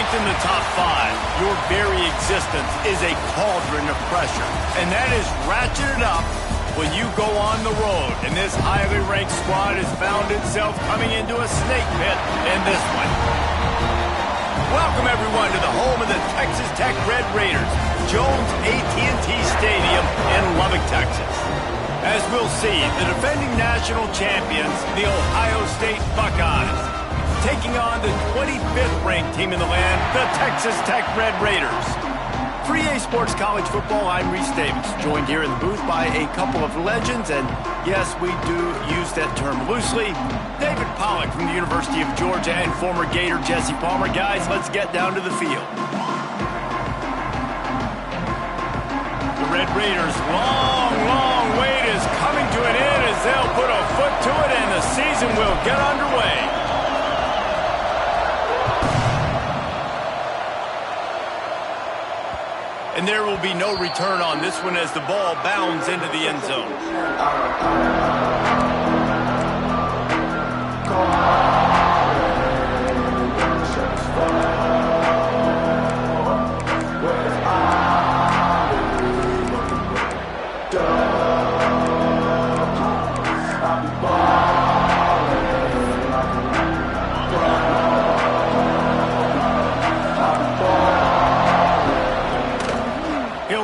Ranked in the top 5, your very existence is a cauldron of pressure. And that is ratcheted up when you go on the road. And this highly ranked squad has found itself coming into a snake pit in this one. Welcome, everyone, to the home of the Texas Tech Red Raiders, Jones AT&T Stadium in Lubbock, Texas. As we'll see, the defending national champions, the Ohio State Buckeyes, taking on the 25th ranked team in the land, the Texas Tech Red Raiders. For EA Sports College Football, I'm Reese Davis, joined here in the booth by a couple of legends, and yes, we do use that term loosely. David Pollack from the University of Georgia and former Gator Jesse Palmer. Guys, let's get down to the field. The Red Raiders' long wait is coming to an end as they'll put a foot to it and the season will get underway. And there will be no return on this one as the ball bounds into the end zone.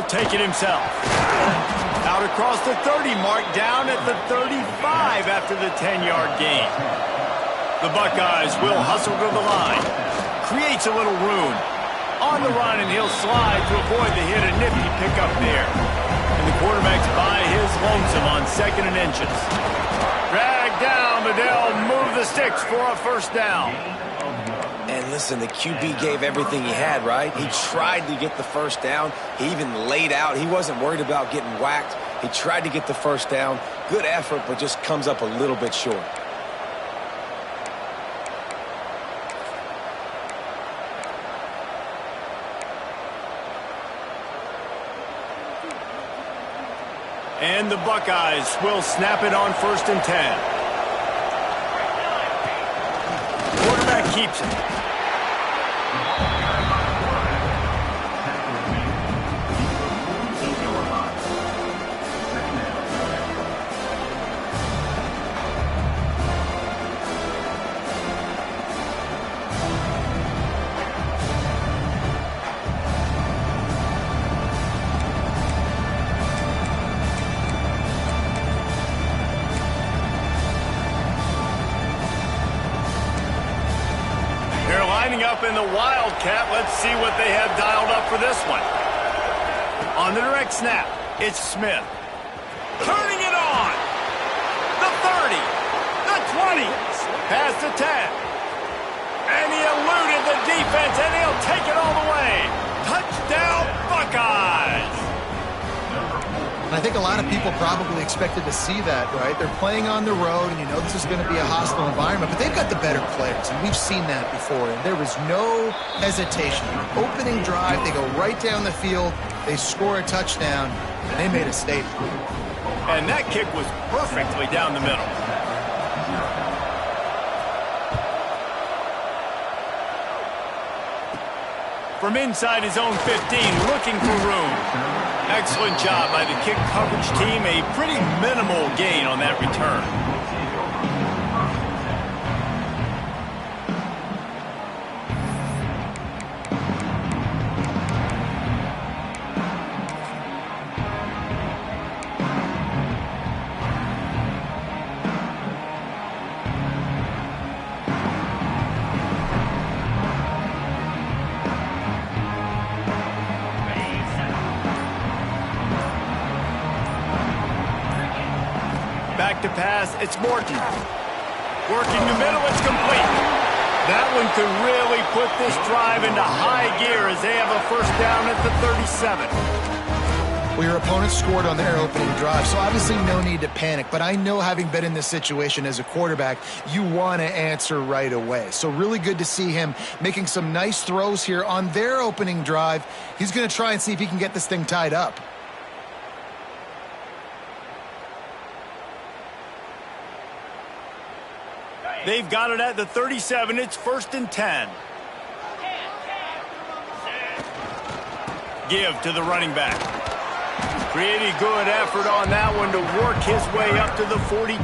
Take it himself. Out across the 30 mark, down at the 35 after the 10-yard gain. The Buckeyes will hustle to the line. Creates a little room. On the run, and he'll slide to avoid the hit. A nifty pickup there. And the quarterback's by his lonesome on 2nd and inches. Dragged down, but they'll move the sticks for a first down. And listen, the QB gave everything he had, right? He tried to get the first down. He even laid out. He wasn't worried about getting whacked. He tried to get the first down. Good effort, but just comes up a little bit short. And the Buckeyes will snap it on 1st and 10. Quarterback keeps it. Up in the Wildcat. Let's see what they have dialed up for this one. On the direct snap, it's Smith. Turning it on. The 30. The 20. Past the 10. And he eluded the defense, and he'll take it all the way. Touchdown, Buckeyes. I think a lot of people probably expected to see that, right? They're playing on the road, and you know this is going to be a hostile environment, but they've got the better players, and we've seen that before, and there was no hesitation. Opening drive, they go right down the field, they score a touchdown, and they made a statement. And that kick was perfectly down the middle. From inside his own 15, looking for room. Excellent job by the kick coverage team. A pretty minimal gain on that return. Back to pass, it's Morton. Working the middle, it's complete. That one could really put this drive into high gear as they have a first down at the 37. Well, your opponent scored on their opening drive, so obviously no need to panic. But I know, having been in this situation as a quarterback, you want to answer right away. So really good to see him making some nice throws here on their opening drive. He's going to try and see if he can get this thing tied up. They've got it at the 37. It's 1st and 10. Give to the running back. Pretty good effort on that one to work his way up to the 42.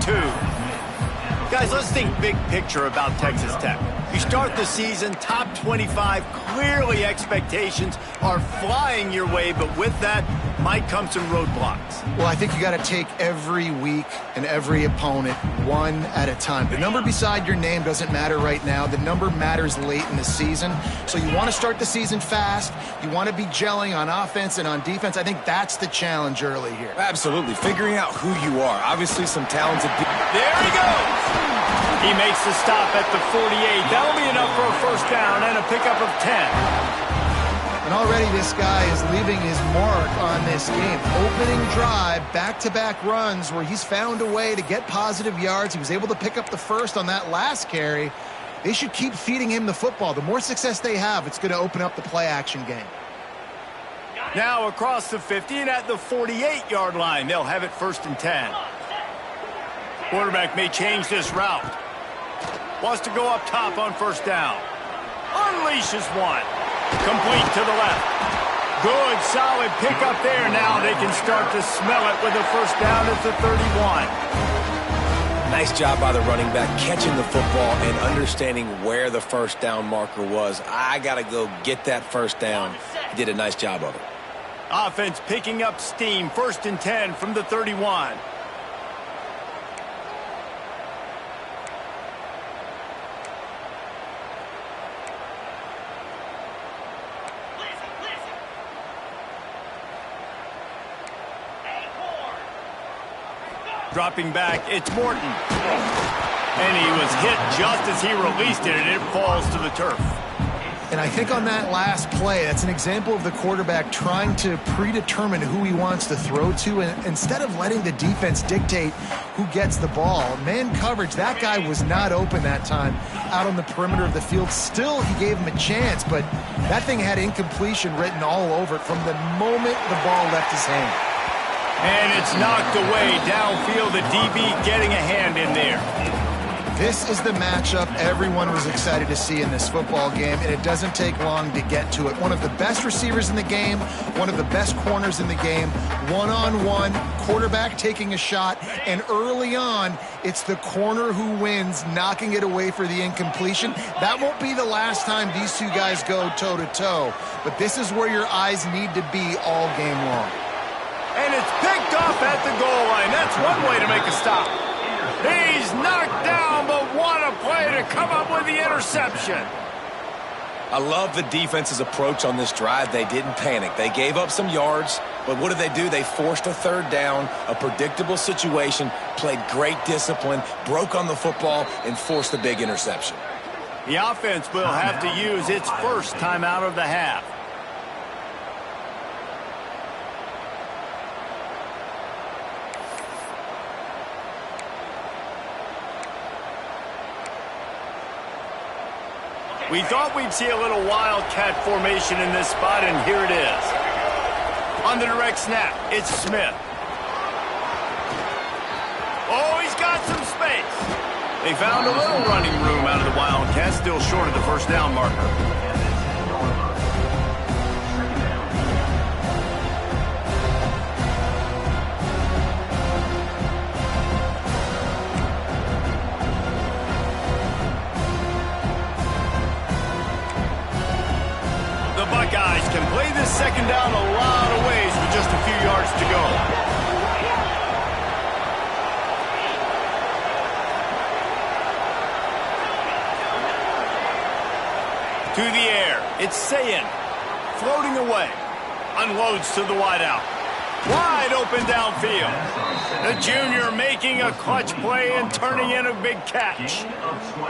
Guys, let's think big picture about Texas Tech. You start the season top 25. Clearly expectations are flying your way, but with that might come some roadblocks. Well, I think you got to take every week and every opponent one at a time. The number beside your name doesn't matter right now. The number matters late in the season. So you want to start the season fast. You want to be gelling on offense and on defense. I think that's the challenge early here. Absolutely. Figuring out who you are. Obviously some talented people. There he goes. He makes the stop at the 48. That'll be enough for a first down and a pickup of 10. And already this guy is leaving his mark on this game. Opening drive, back-to-back runs where he's found a way to get positive yards. He was able to pick up the first on that last carry. They should keep feeding him the football. The more success they have, it's going to open up the play-action game. Now across the 50 and at the 48-yard line, they'll have it first and 10. Quarterback may change this route. Wants to go up top on first down. Unleashes one. Complete to the left. Good, solid pickup there. Now they can start to smell it with a first down at the 31. Nice job by the running back catching the football and understanding where the first down marker was. I got to go get that first down. He did a nice job of it. Offense picking up steam. First and 10 from the 31. Dropping back, it's Morton. And he was hit just as he released it, and it falls to the turf. And I think on that last play, that's an example of the quarterback trying to predetermine who he wants to throw to, and instead of letting the defense dictate who gets the ball. Man coverage, that guy was not open that time out on the perimeter of the field. Still, he gave him a chance, but that thing had incompletion written all over it from the moment the ball left his hand. And it's knocked away downfield. The DB getting a hand in there. This is the matchup everyone was excited to see in this football game, and it doesn't take long to get to it. One of the best receivers in the game, one of the best corners in the game, one-on-one, quarterback taking a shot, and early on, it's the corner who wins, knocking it away for the incompletion. That won't be the last time these two guys go toe-to-toe, but this is where your eyes need to be all game long. And it's picked off at the goal line. That's one way to make a stop. He's knocked down, but what a play to come up with the interception. I love the defense's approach on this drive. They didn't panic. They gave up some yards, but what did they do? They forced a third down, a predictable situation, played great discipline, broke on the football, and forced the big interception. The offense will have to use its first timeout of the half. We thought we'd see a little wildcat formation in this spot, and here it is. On the direct snap, it's Smith. Oh, he's got some space. They found a little running room out of the Wildcats, still short of the first down marker. Buckeyes can play this second down a lot of ways with just a few yards to go. To the air, it's Sayin, floating away, unloads to the wideout. Wide open downfield. The junior making a clutch play and turning in a big catch.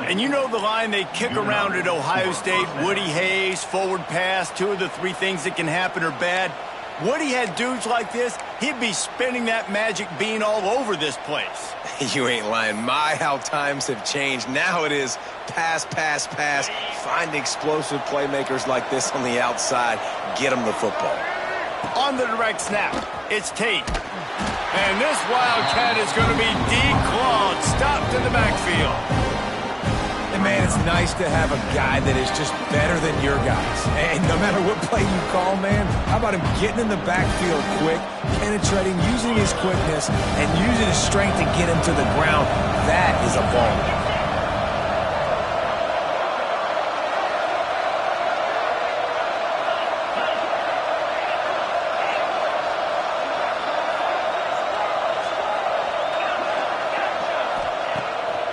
And you know the line they kick around at Ohio State, Woody Hayes, forward pass, two of the three things that can happen are bad. Woody had dudes like this, he'd be spinning that magic bean all over this place. You ain't lying. My, how times have changed. Now it is pass, pass, pass. Find explosive playmakers like this on the outside. Get them the football. On the direct snap, it's Tate. And this Wildcat is going to be declawed, stopped in the backfield. And man, it's nice to have a guy that is just better than your guys. And no matter what play you call, man, how about him getting in the backfield quick, penetrating, using his quickness, and using his strength to get him to the ground? That is a ball.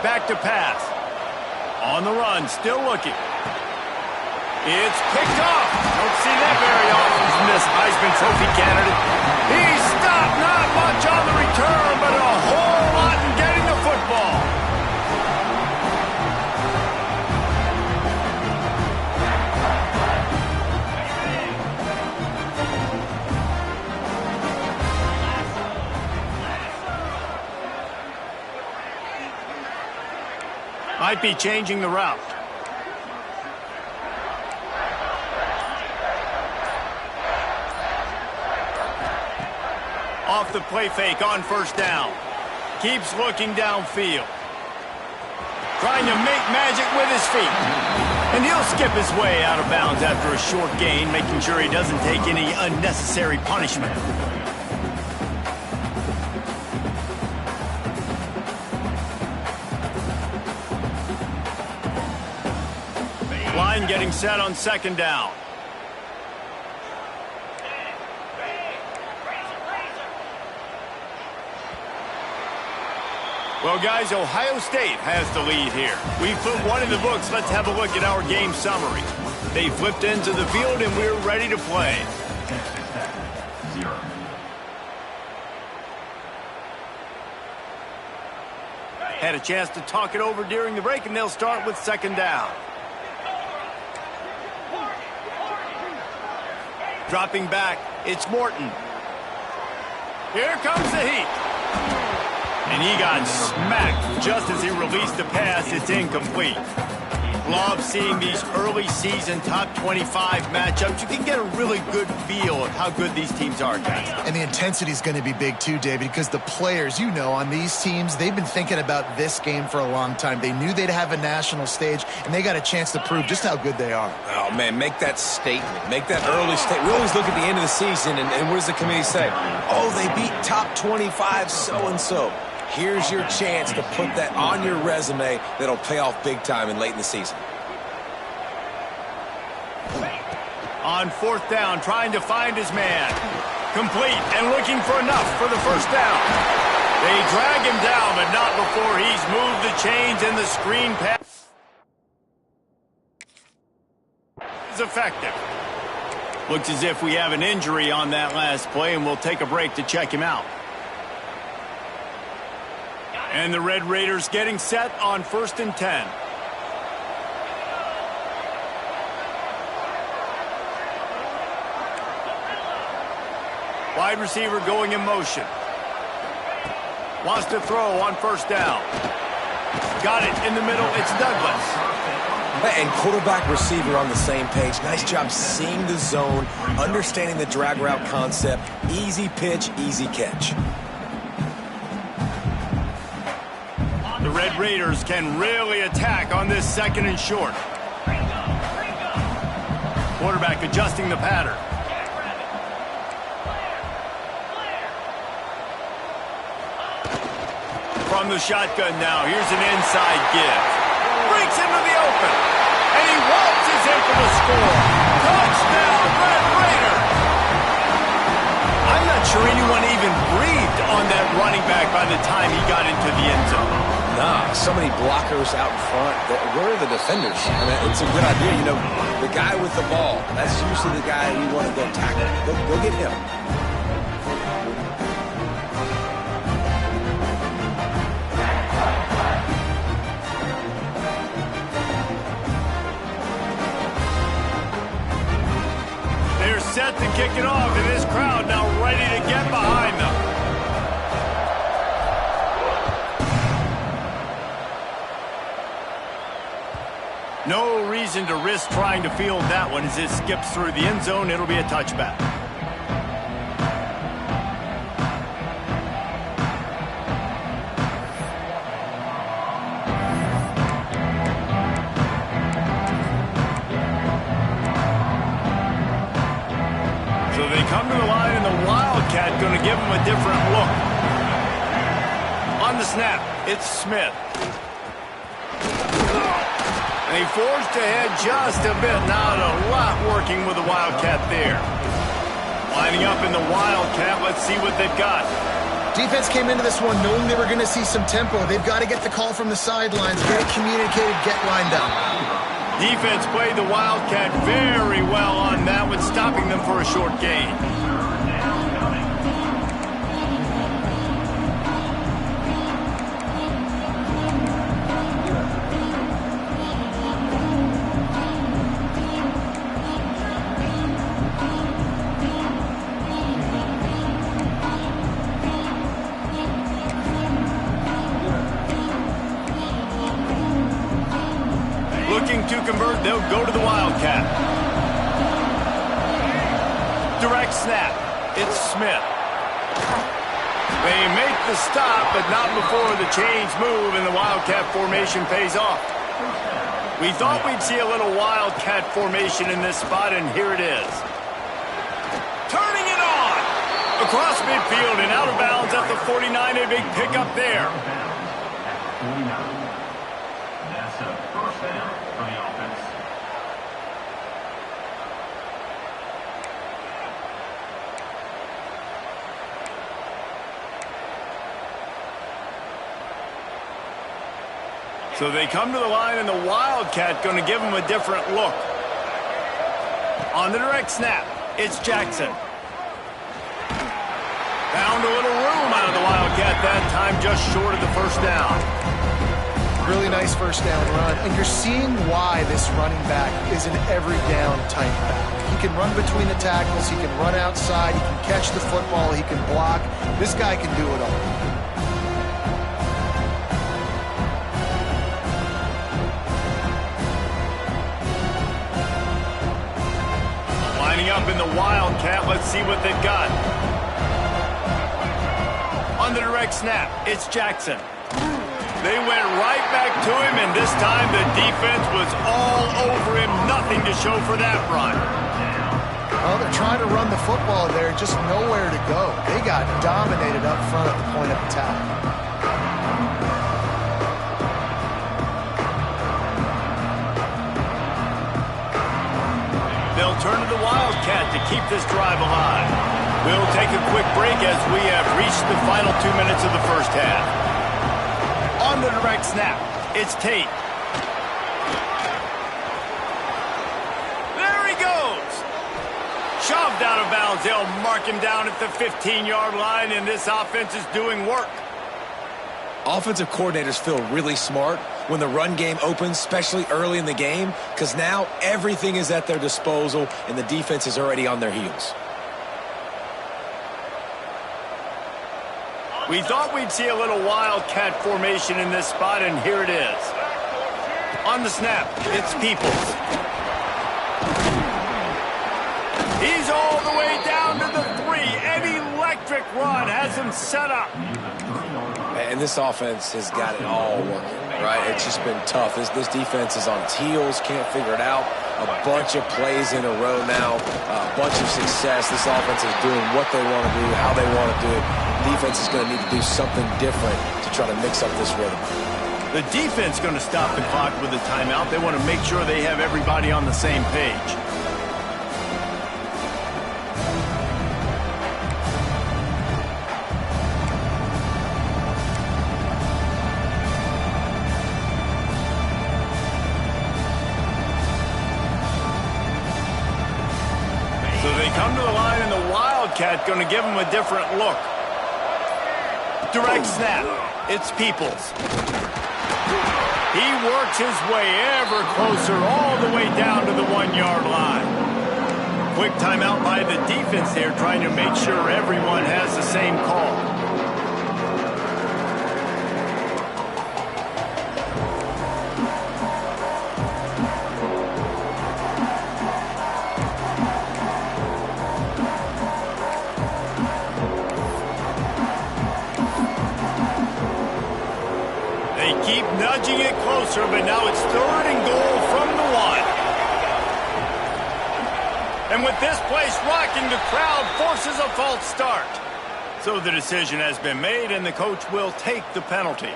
Back to pass. On the run, still looking. It's picked off. Don't see that very often from this Heisman Trophy candidate. He stopped, not much on the return, but a whole lot in getting the football. Might be changing the route. Off the play fake on first down. Keeps looking downfield. Trying to make magic with his feet. And he'll skip his way out of bounds after a short gain, making sure he doesn't take any unnecessary punishment. Line getting set on second down. Well, guys, Ohio State has the lead here. We put one in the books. Let's have a look at our game summary. They flipped into the field, and we're ready to play. Had a chance to talk it over during the break, and they'll start with second down. Dropping back, it's Morton. Here comes the heat. And he got smacked just as he released the pass. It's incomplete. Love seeing these early season top 25 matchups. You can get a really good feel of how good these teams are, guys. And the intensity is going to be big too, David, because the players, you know, on these teams, they've been thinking about this game for a long time. They knew they'd have a national stage, and they got a chance to prove just how good they are. Oh, man, make that statement. Make that early statement. We always look at the end of the season, and what does the committee say? Oh, they beat top 25 so-and-so. Here's your chance to put that on your resume that'll pay off big time and late in the season. On fourth down, trying to find his man. Complete and looking for enough for the first down. They drag him down, but not before he's moved the chains and the screen pass is effective. Looks as if we have an injury on that last play, and we'll take a break to check him out. And the Red Raiders getting set on 1st and 10. Wide receiver going in motion. Wants to throw on first down. Got it in the middle. It's Douglas. And quarterback receiver on the same page. Nice job seeing the zone, understanding the drag route concept. Easy pitch, easy catch. The Red Raiders can really attack on this second and short. Quarterback adjusting the pattern. From the shotgun now, here's an inside give. Breaks into the open, and he waltzes in for the score. Touchdown, Red Raiders! I'm not sure anyone even breathed on that running back by the time he got into the end zone. Nah, so many blockers out in front. Where are the defenders? I mean, it's a good idea. You know, the guy with the ball, that's usually the guy we want to go tackle. Go get him. They're set to kick it off, and this crowd now ready to get behind them. No reason to risk trying to field that one as it skips through the end zone. It'll be a touchback. So they come to the line, and the Wildcat going to give them a different look. On the snap, it's Smith. And he forced ahead just a bit. Not a lot working with the Wildcat there. Lining up in the Wildcat, let's see what they've got. Defense came into this one knowing they were going to see some tempo. They've got to get the call from the sidelines, get it communicated, get lined up. Defense played the Wildcat very well on that one, stopping them for a short gain. Looking to convert, they'll go to the Wildcat. Direct snap. It's Smith. They make the stop, but not before the chains move and the Wildcat formation pays off. We thought we'd see a little Wildcat formation in this spot, and here it is. Turning it on! Across midfield and out of bounds at the 49, a big pickup there. That's a first down for the offense. So they come to the line, and the Wildcat going to give them a different look. On the direct snap, it's Jackson. Found a little room out of the Wildcat that time, just short of the first down. Really nice first down run, and you're seeing why this running back is an every down type back. He can run between the tackles, he can run outside, he can catch the football, he can block. This guy can do it all. Lining up in the Wildcat, let's see what they've got. On the direct snap, it's Jackson. They went right back to him, and this time the defense was all over him. Nothing to show for that run. Well, they're trying to run the football there, just nowhere to go. They got dominated up front at the point of attack. They'll turn to the Wildcat to keep this drive alive. We'll take a quick break as we have reached the final 2 minutes of the first half. On the direct snap, it's Tate. There he goes. Shoved out of bounds. They'll mark him down at the 15-yard line, and this offense is doing work. Offensive coordinators feel really smart when the run game opens, especially early in the game, because now everything is at their disposal, and the defense is already on their heels. We thought we'd see a little Wildcat formation in this spot, and here it is. On the snap, it's Peoples. He's all the way down to the 3. An electric run has him set up. And this offense has got it all working, right? It's just been tough. This defense is on its heels, can't figure it out. A bunch of plays in a row now, a bunch of success. This offense is doing what they want to do, how they want to do it. Defense is going to need to do something different to try to mix up this rhythm. The defense going to stop the clock with a timeout. They want to make sure they have everybody on the same page. So they come to the line, and the Wildcat going to give them a different look. Direct snap. It's Peoples. He works his way ever closer all the way down to the 1-yard line. Quick timeout by the defense there, trying to make sure everyone has the same call. Keep nudging it closer, but now it's 3rd and goal from the 1. And with this place rocking, the crowd forces a false start. So the decision has been made, and the coach will take the penalty.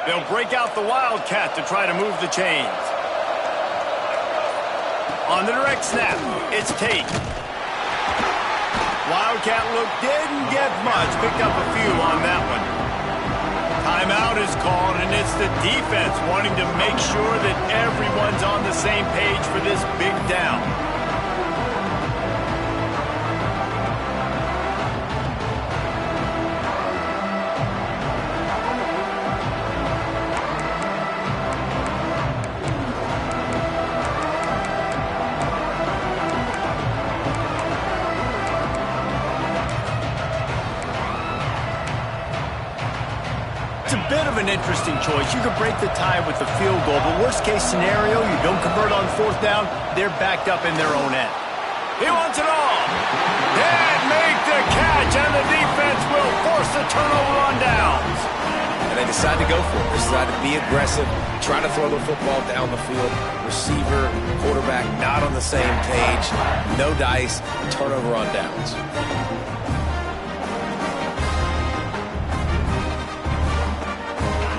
They'll break out the Wildcat to try to move the chains. On the direct snap, it's Tate. Wildcat look didn't get much, picked up a few on that one. Timeout is called, and it's the defense wanting to make sure that everyone's on the same page for this big down. It's a bit of an interesting choice. You could break the tie with the field goal, but worst case scenario, you don't convert on fourth down, they're backed up in their own end. He wants it all. Can't make the catch, and the defense will force the turnover on downs. And they decide to go for it. They decide to be aggressive, try to throw the football down the field. Receiver, quarterback, not on the same page. No dice, turnover on downs.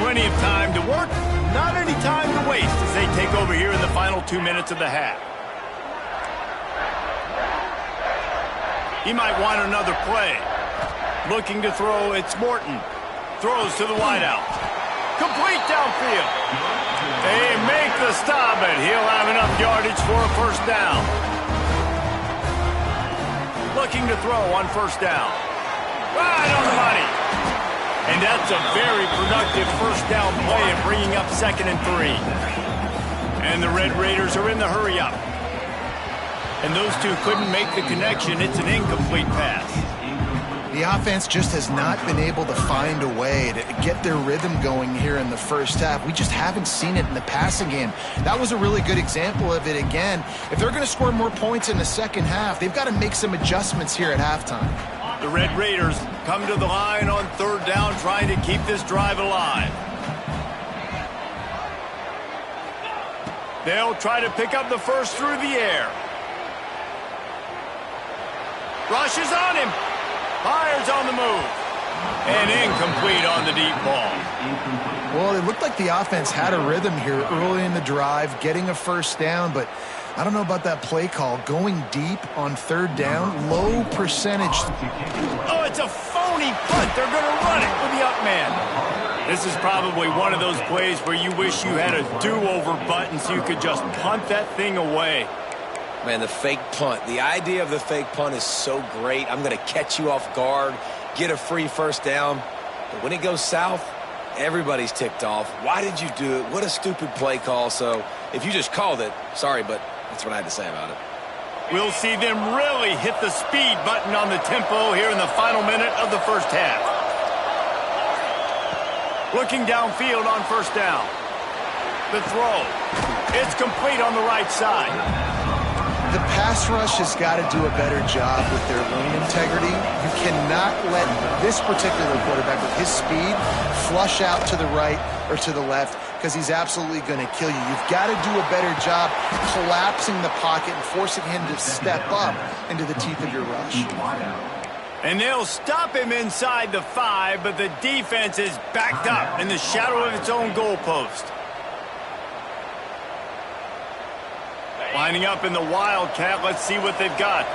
Plenty of time to work, not any time to waste as they take over here in the final 2 minutes of the half. He might want another play. Looking to throw, it's Morton. Throws to the wideout. Complete downfield. They make the stop, and he'll have enough yardage for a first down. Looking to throw on first down. Right on the money. And that's a very productive first down play in bringing up 2nd and 3. And the Red Raiders are in the hurry-up. And those two couldn't make the connection. It's an incomplete pass. The offense just has not been able to find a way to get their rhythm going here in the first half. We just haven't seen it in the passing game. That was a really good example of it again. If they're going to score more points in the second half, they've got to make some adjustments here at halftime. The Red Raiders come to the line on 3rd down, trying to keep this drive alive. They'll try to pick up the first through the air. Rush is on him. Fires on the move. And incomplete on the deep ball. Well, it looked like the offense had a rhythm here early in the drive, getting a first down, but I don't know about that play call. Going deep on 3rd down, low percentage. Oh, it's a phony punt. They're going to run it with the up man. This is probably one of those plays where you wish you had a do-over button so you could just punt that thing away. Man, the fake punt. The idea of the fake punt is so great. I'm going to catch you off guard, get a free first down. But when it goes south, everybody's ticked off. Why did you do it? What a stupid play call. So if you just called it, sorry, but that's what I had to say about it. We'll see them really hit the speed button on the tempo here in the final minute of the first half. Looking downfield on first down. The throw. It's complete on the right side. The pass rush has got to do a better job with their lane integrity. You cannot let this particular quarterback with his speed flush out to the right or to the left, because he's absolutely going to kill you. You've got to do a better job collapsing the pocket and forcing him to step up into the teeth of your rush. And they'll stop him inside the 5, but the defense is backed up in the shadow of its own goalpost. Lining up in the Wildcat, let's see what they've got.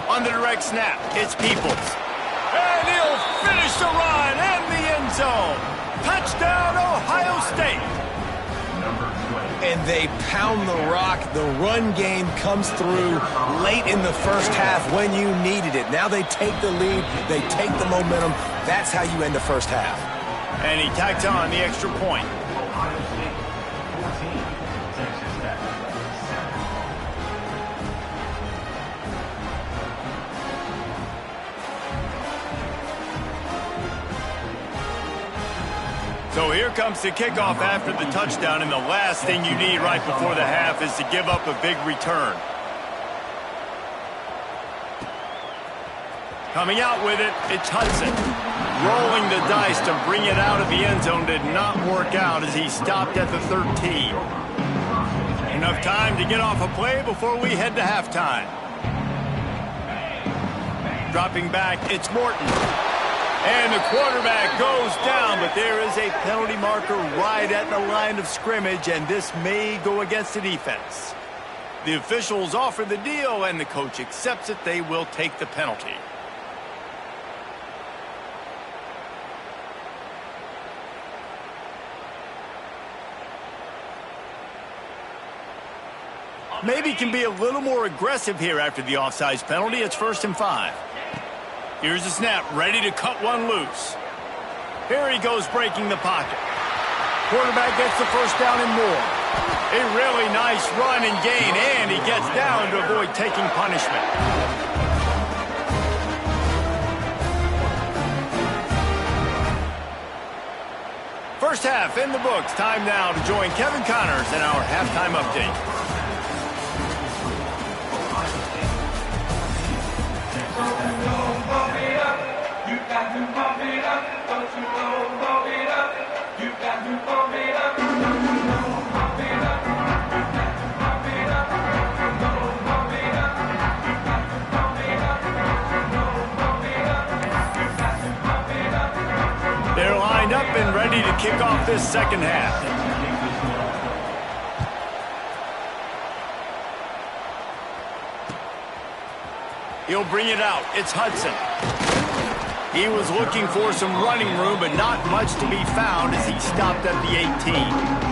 On the direct snap, it's Peoples. And he'll finish the run and the end zone. Touchdown, Ohio State. And they pound the rock. The run game comes through late in the first half when you needed it. Now they take the lead. They take the momentum. That's how you end the first half. And he tacks on the extra point. Ohio State 14, Texas Tech 7. So here comes the kickoff after the touchdown, and the last thing you need right before the half is to give up a big return. Coming out with it, it's Hudson. Rolling the dice to bring it out of the end zone did not work out as he stopped at the 13. Enough time to get off a play before we head to halftime. Dropping back, it's Morton. And the quarterback goes down, but there is a penalty marker right at the line of scrimmage, and this may go against the defense. The officials offer the deal, and the coach accepts it. They will take the penalty. Maybe can be a little more aggressive here after the offsides penalty. It's 1st and 5. Here's the snap, ready to cut one loose. Here he goes breaking the pocket. Quarterback gets the first down and more. A really nice run and gain, and he gets down to avoid taking punishment. First half in the books. Time now to join Kevin Connors in our halftime update. They're lined up and ready to kick off this second half. He'll bring it out. It's Hudson. He was looking for some running room, but not much to be found as he stopped at the 18.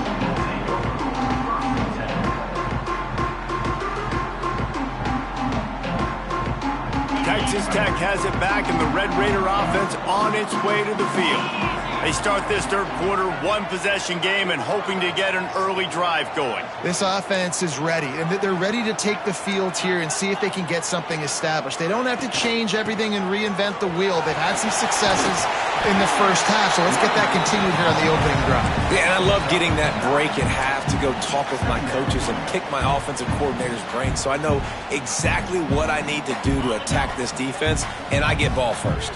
Texas Tech has it back, and the Red Raider offense on its way to the field. They start this third quarter one-possession game and hoping to get an early drive going. This offense is ready, and they're ready to take the field here and see if they can get something established. They don't have to change everything and reinvent the wheel. They've had some successes in the first half, so let's get that continued here on the opening drive. Yeah, and I love getting that break at half to go talk with my coaches and pick my offensive coordinator's brain so I know exactly what I need to do to attack this defense, and I get ball first.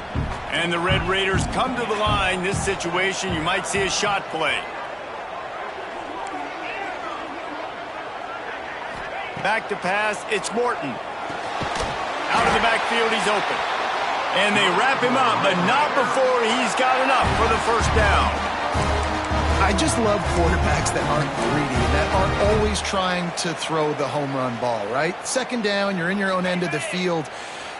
And the Red Raiders come to the line. This situation, you might see a shot play. Back to pass, it's Morton. Out of the backfield, he's open. And they wrap him up, but not before he's got enough for the first down. I just love quarterbacks that aren't greedy, that aren't always trying to throw the home run ball, right? Second down, you're in your own end of the field.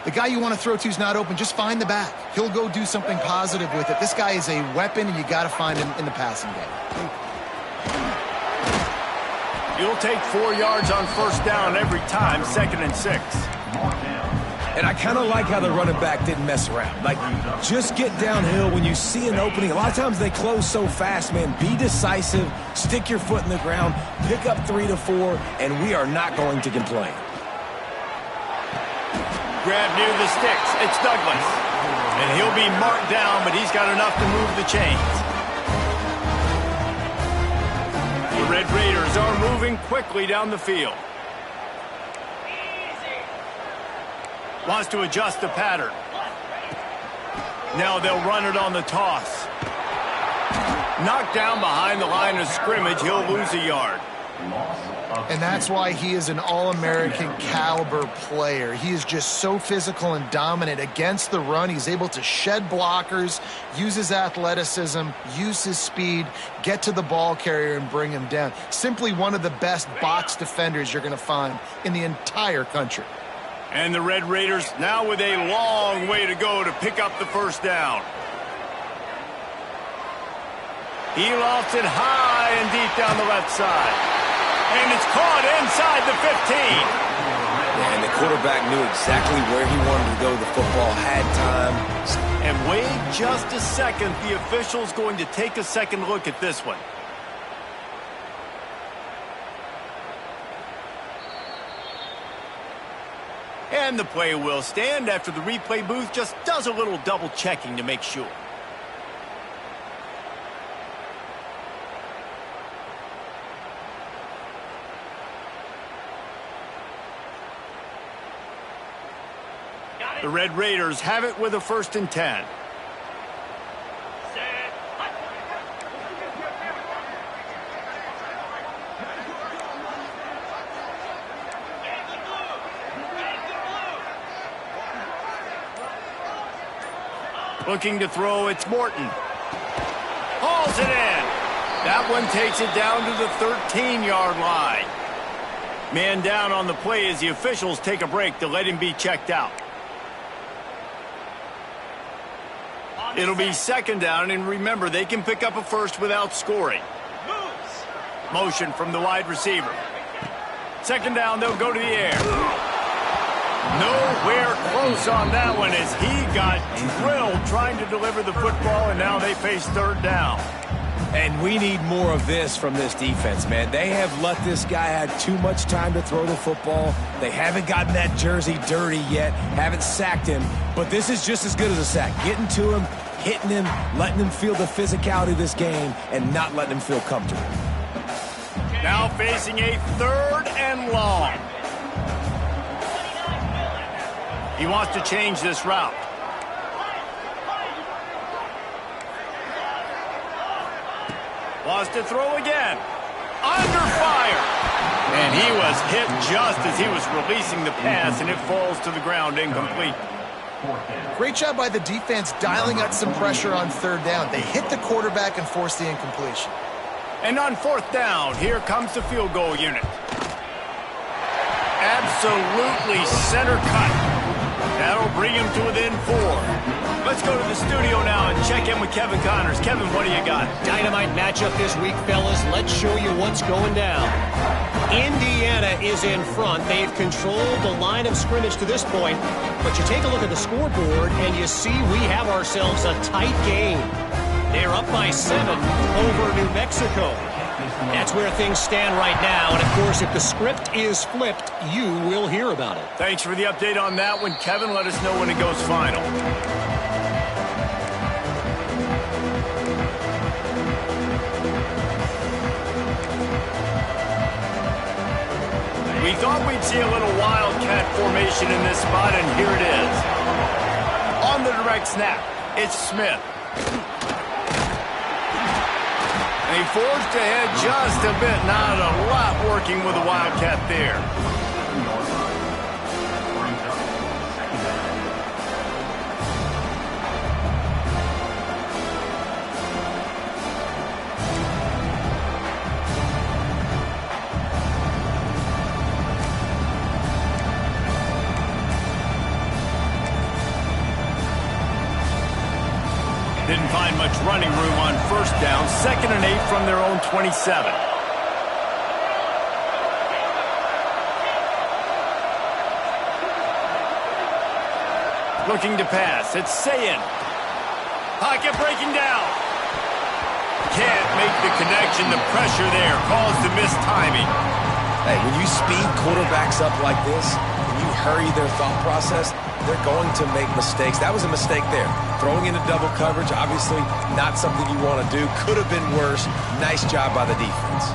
The guy you want to throw to is not open. Just find the back. He'll go do something positive with it. This guy is a weapon, and you got to find him in the passing game. You'll take 4 yards on first down every time, 2nd and 6. And I kind of like how the running back didn't mess around. Like, just get downhill when you see an opening. A lot of times they close so fast, man. Be decisive, stick your foot in the ground, pick up 3 to 4, and we are not going to complain. Grab near the sticks. It's Douglas. And he'll be marked down, but he's got enough to move the chains. The Red Raiders are moving quickly down the field. Wants to adjust the pattern. Now they'll run it on the toss. Knocked down behind the line of scrimmage. He'll lose a yard. And that's why he is an All-American caliber player. He is just so physical and dominant against the run. He's able to shed blockers, use his athleticism, use his speed, get to the ball carrier and bring him down. Simply one of the best box defenders you're going to find in the entire country. And the Red Raiders now with a long way to go to pick up the first down. He lofts it high and deep down the left side. And it's caught inside the 15. And the quarterback knew exactly where he wanted to go. The football had time. And wait just a second. The official's going to take a second look at this one. And the play will stand after the replay booth just does a little double checking to make sure. The Red Raiders have it with a 1st and 10. Looking to throw, it's Morton. Hauls it in. That one takes it down to the 13-yard line. Man down on the play as the officials take a break to let him be checked out. It'll be 2nd down, and remember, they can pick up a first without scoring. Motion from the wide receiver. 2nd down, they'll go to the air. Nowhere close on that one as he got drilled trying to deliver the football, and now they face 3rd down. And we need more of this from this defense, man. They have let this guy have too much time to throw the football. They haven't gotten that jersey dirty yet, haven't sacked him, but this is just as good as a sack. Getting to him, hitting him, letting him feel the physicality of this game, and not letting him feel comfortable. Now facing a 3rd and long. He wants to change this route. Wants to throw again. Under fire. And he was hit just as he was releasing the pass, and it falls to the ground incomplete. Great job by the defense dialing up some pressure on 3rd down. They hit the quarterback and forced the incompletion. And on 4th down, here comes the field goal unit. Absolutely center cut. That'll bring him to within 4. Let's go to the studio now and check in with Kevin Connors. Kevin, what do you got? Dynamite matchup this week, fellas. Let's show you what's going down. Indiana is in front. They've controlled the line of scrimmage to this point. But you take a look at the scoreboard, and you see we have ourselves a tight game. They're up by 7 over New Mexico. That's where things stand right now. And, of course, if the script is flipped, you will hear about it. Thanks for the update on that one, Kevin. Let us know when it goes final. We thought we'd see a little wildcat formation in this spot, and here it is. On the direct snap, it's Smith. He forged ahead just a bit. Not a lot working with the wildcat there. Didn't find much running room on 1st down. 2nd and 8 from their own 27. Looking to pass. It's Sayin. Pocket breaking down. Can't make the connection. The pressure there caused the missed timing. Hey, when you speed quarterbacks up like this, when you hurry their thought process, they're going to make mistakes. That was a mistake there. Throwing into double coverage, obviously not something you want to do. Could have been worse. Nice job by the defense.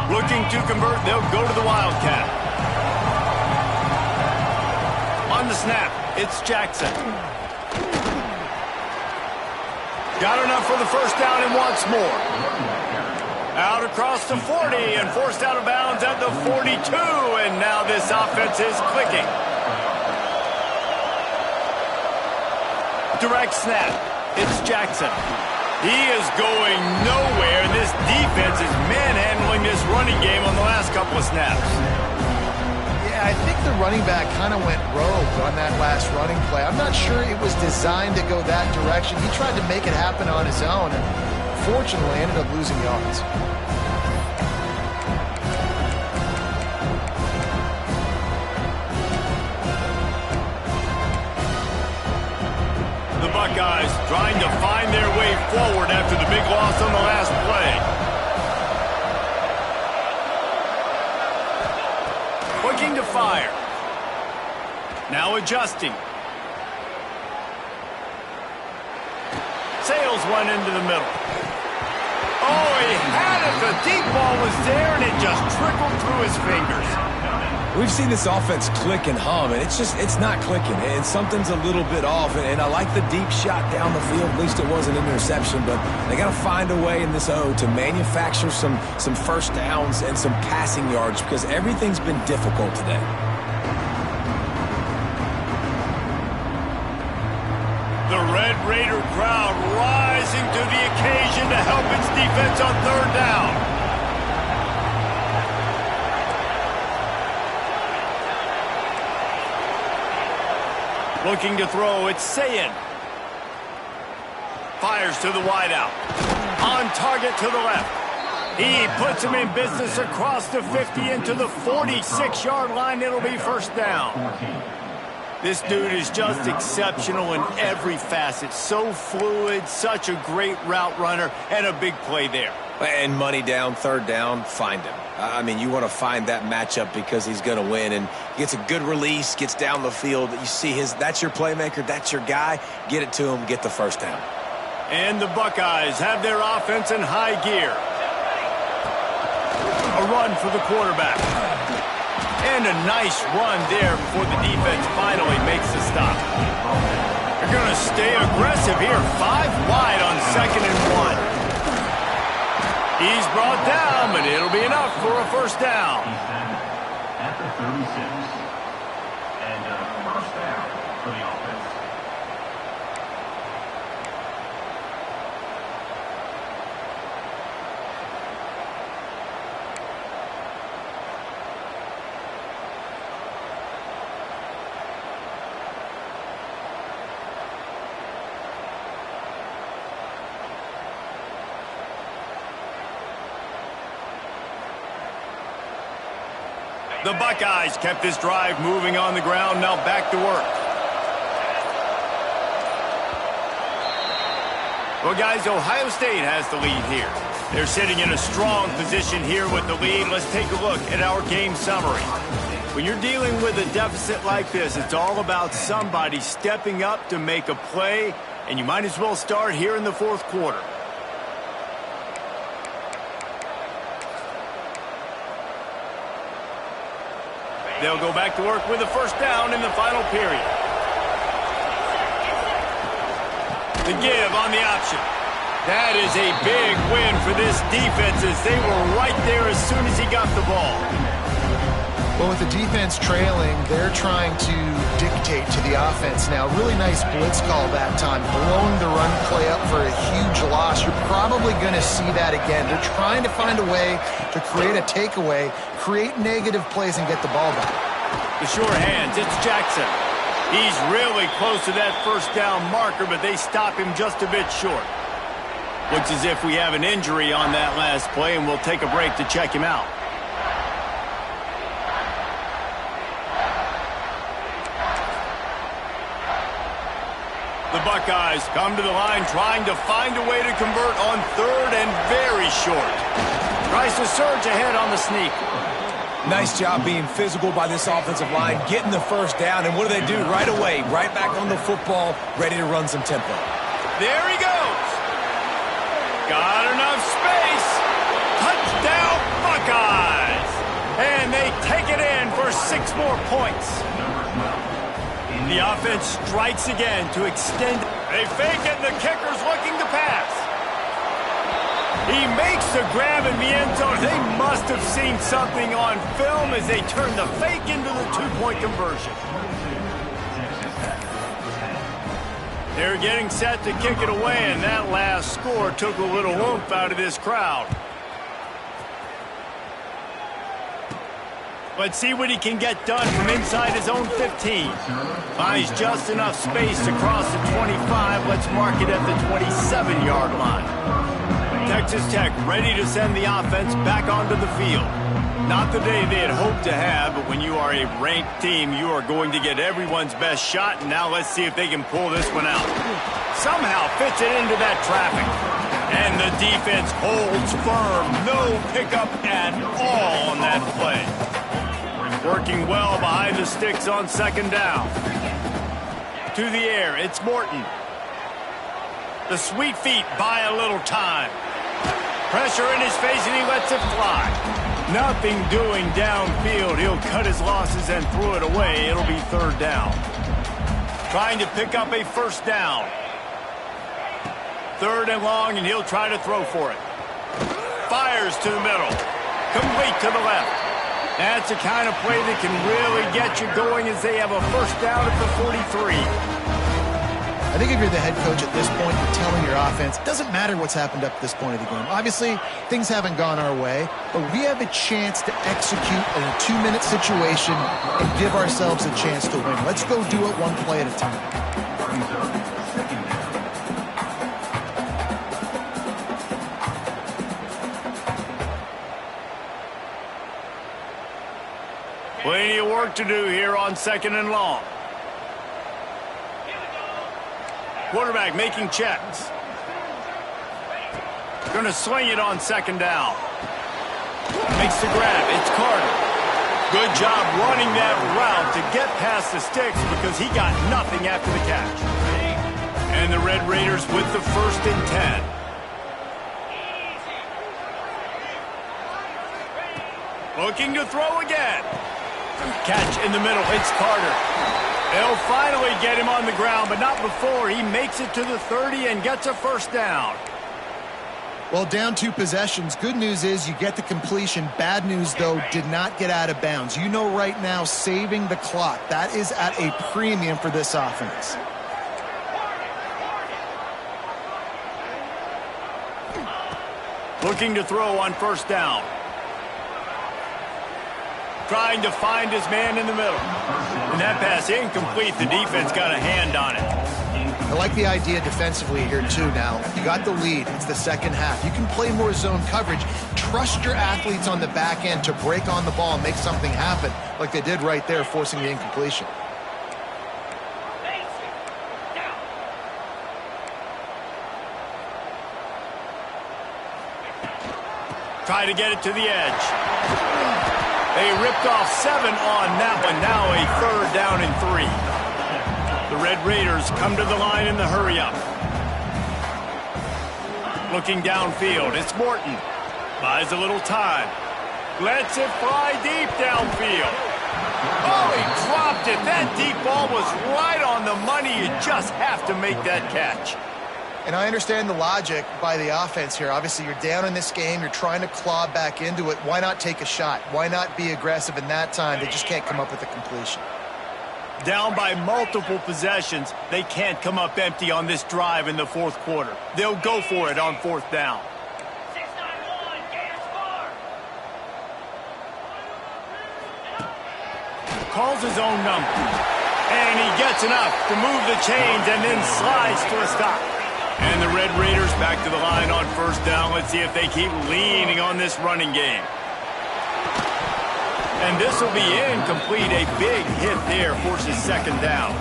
Looking to convert, they'll go to the Wildcat. On the snap, it's Jackson. Got enough for the 1st down and wants more. Out across the 40 and forced out of bounds at the 42, and now this offense is clicking. Direct snap, it's Jackson. He is going nowhere. This defense is manhandling this running game on the last couple of snaps. Yeah, I think the running back kind of went rogue on that last running play. I'm not sure it was designed to go that direction. He tried to make it happen on his own, and fortunately ended up losing yards. The Buckeyes trying to find their way forward after the big loss on the last play. Looking to fire. Now adjusting. Sails one into the middle. Oh, he had it. The deep ball was there, and it just trickled through his fingers. We've seen this offense click and hum, and it's not clicking, and something's a little bit off. And I like the deep shot down the field. At least it wasn't an interception, but they got to find a way in this O to manufacture some first downs and some passing yards because everything's been difficult today. The Red Raider crowd rising to the occasion to help its defense on third down. Looking to throw, it's Sayin. Fires to the wideout. On target to the left. He puts him in business across the 50 into the 46-yard line. It'll be first down. This dude is just exceptional in every facet. So fluid, such a great route runner, and a big play there. And money down, third down, find him. I mean, you want to find that matchup because he's going to win. And gets a good release, gets down the field. You see that's your playmaker, that's your guy. Get it to him, get the first down. And the Buckeyes have their offense in high gear. A run for the quarterback. And a nice run there before the defense finally makes the stop. They're going to stay aggressive here. 5 wide on 2nd and 1. He's brought down, but it'll be enough for a first down. At the 36. And a first down for the offense. The Buckeyes kept this drive moving on the ground. Now back to work. Well, guys, Ohio State has the lead here. They're sitting in a strong position here with the lead. Let's take a look at our game summary. When you're dealing with a deficit like this, it's all about somebody stepping up to make a play, and you might as well start here in the 4th quarter. They'll go back to work with a first down in the final period. The give on the option. That is a big win for this defense as they were right there as soon as he got the ball. Well, with the defense trailing, they're trying to dictate to the offense now. Really nice blitz call that time, blowing the run play up for a huge loss. You're probably going to see that again. They're trying to find a way to create a takeaway, create negative plays, and get the ball back. The sure hands, it's Jackson. He's really close to that first down marker, but they stop him just a bit short. Looks as if we have an injury on that last play, and we'll take a break to check him out. The Buckeyes come to the line trying to find a way to convert on 3rd and very short. Tries to surge ahead on the sneak. Nice job being physical by this offensive line, getting the first down, and what do? Right away, right back on the football, ready to run some tempo. There he goes. Got enough space. Touchdown, Buckeyes. And they take it in for 6 more points. The offense strikes again to extend. They fake it, and the kicker's looking to pass. He makes the grab in the end zone. They must have seen something on film as they turn the fake into the 2-point conversion. They're getting set to kick it away, and that last score took a little oomph out of this crowd. Let's see what he can get done from inside his own 15. Finds just enough space to cross the 25. Let's mark it at the 27-yard line. Texas Tech ready to send the offense back onto the field. Not the day they had hoped to have, but when you are a ranked team, you are going to get everyone's best shot. And now let's see if they can pull this one out. Somehow fits it into that traffic. And the defense holds firm. No pickup at all on that play. Working well behind the sticks on second down. To the air, it's Morton. The sweet feet buy a little time. Pressure in his face, and he lets it fly. Nothing doing downfield. He'll cut his losses and throw it away. It'll be third down. Trying to pick up a first down. Third and long, and he'll try to throw for it. Fires to the middle. Complete to the left. That's the kind of play that can really get you going as they have a first down at the 43. I think if you're the head coach at this point, you're telling your offense, it doesn't matter what's happened up to this point of the game. Obviously, things haven't gone our way, but we have a chance to execute in a 2-minute situation and give ourselves a chance to win. Let's go do it one play at a time. Plenty of work to do here on second and long. Quarterback making checks. Going to sling it on second down. Makes the grab. It's Carter. Good job running that route to get past the sticks because he got nothing after the catch. And the Red Raiders with the 1st and 10. Looking to throw again. Catch in the middle. It's Carter. They'll finally get him on the ground, but not before. He makes it to the 30 and gets a first down. Well, down 2 possessions. Good news is you get the completion. Bad news, though, did not get out of bounds. You know right now, saving the clock. That is at a premium for this offense. Looking to throw on first down. Trying to find his man in the middle. And that pass incomplete. The defense got a hand on it. I like the idea defensively here, too, now. You got the lead. It's the second half. You can play more zone coverage. Trust your athletes on the back end to break on the ball and make something happen, like they did right there, forcing the incompletion. Try to get it to the edge. They ripped off 7 on that one. Now a third down and 3. The Red Raiders come to the line in the hurry-up. Looking downfield, it's Morton. Buys a little time. Lets it fly deep downfield. Oh, he dropped it. That deep ball was right on the money. You just have to make that catch. And I understand the logic by the offense here. Obviously, you're down in this game. You're trying to claw back into it. Why not take a shot? Why not be aggressive in that time? They just can't come up with a completion. Down by multiple possessions, they can't come up empty on this drive in the 4th quarter. They'll go for it on 4th down. Calls his own number. And he gets enough to move the chains and then slides to a stop. And the Red Raiders back to the line on first down. Let's see if they keep leaning on this running game. And this will be incomplete. A big hit there forces second down.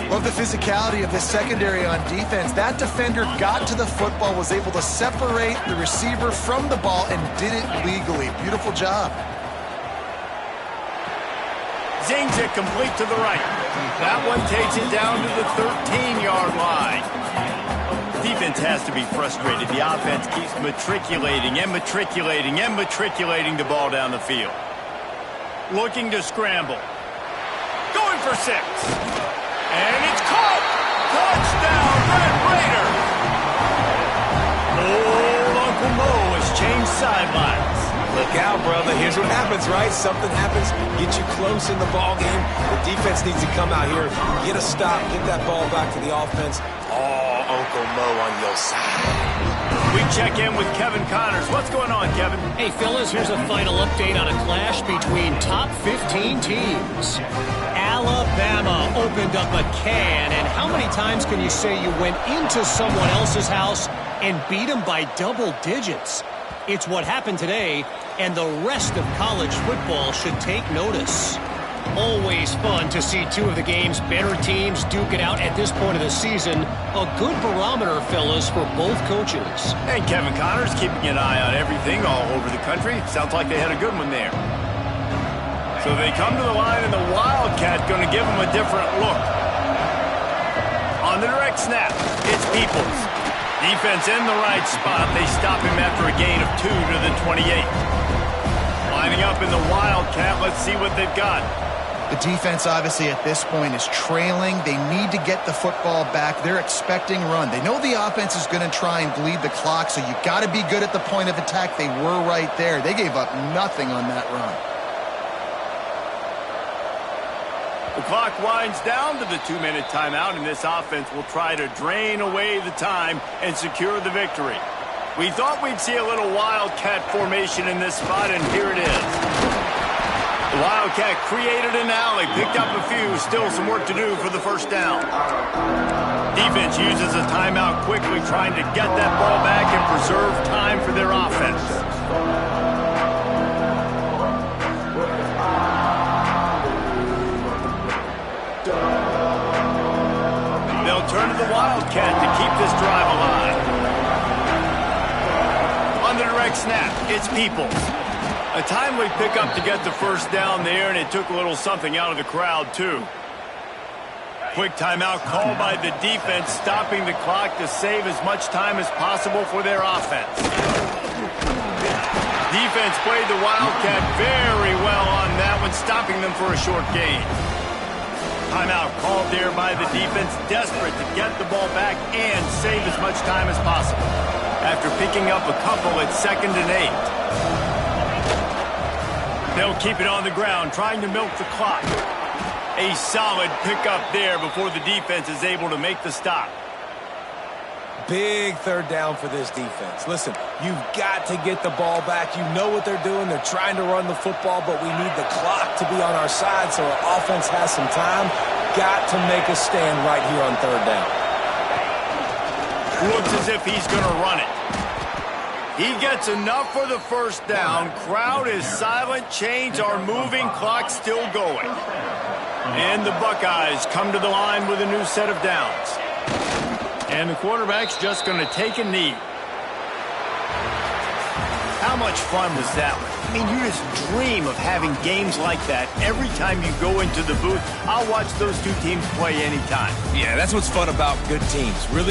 Love the physicality of this secondary on defense. That defender got to the football, was able to separate the receiver from the ball, and did it legally. Beautiful job. Zings it complete to the right. That one takes it down to the 13-yard line. Defense has to be frustrated. The offense keeps matriculating and matriculating and matriculating the ball down the field. Looking to scramble. Going for 6. And it's caught. Touchdown, Red Raiders. Old Uncle Mo has changed sidelines. Look out, brother. Here's what happens, right? Something happens, get you close in the ball game. The defense needs to come out here, get a stop, get that ball back to the offense. Oh, Uncle Mo on your side. We check in with Kevin Connors. What's going on, Kevin? Hey, fellas, here's a final update on a clash between top 15 teams. Alabama opened up a can, and how many times can you say you went into someone else's house and beat them by double digits? It's what happened today, and the rest of college football should take notice. Always fun to see 2 of the game's better teams duke it out at this point of the season. A good barometer, fellas, for both coaches. And Kevin Connors keeping an eye on everything all over the country. Sounds like they had a good one there. So they come to the line, and the Wildcat going to give them a different look. On the direct snap, it's Peoples. Defense in the right spot. They stop him after a gain of 2 to the 28. Lining up in the Wildcat. Let's see what they've got. The defense, obviously, at this point is trailing. They need to get the football back. They're expecting run. They know the offense is going to try and bleed the clock, so you got to be good at the point of attack. They were right there. They gave up nothing on that run. The clock winds down to the 2-minute timeout, and this offense will try to drain away the time and secure the victory. We thought we'd see a little Wildcat formation in this spot, and here it is. The Wildcat created an alley, picked up a few, still some work to do for the first down. Defense uses a timeout quickly, trying to get that ball back and preserve time for their offense. They'll turn to the Wildcat to keep this drive alive. On the direct snap, it's Peoples. A timely pickup to get the first down there, and it took a little something out of the crowd, too. Quick timeout called by the defense, stopping the clock to save as much time as possible for their offense. Defense played the Wildcat very well on that one, stopping them for a short gain. Timeout called there by the defense, desperate to get the ball back and save as much time as possible. After picking up a couple, it's 2nd and 8. They'll keep it on the ground, trying to milk the clock. A solid pickup there before the defense is able to make the stop. Big third down for this defense. Listen, you've got to get the ball back. You know what they're doing. They're trying to run the football, but we need the clock to be on our side so our offense has some time. Got to make a stand right here on third down. Looks as if he's going to run it. He gets enough for the first down. Crowd is silent. Chains are moving. Clock still going. And the Buckeyes come to the line with a new set of downs. And the quarterback's just going to take a knee. How much fun was that one? I mean, you just dream of having games like that every time you go into the booth. I'll watch those two teams play anytime. Yeah, that's what's fun about good teams. Really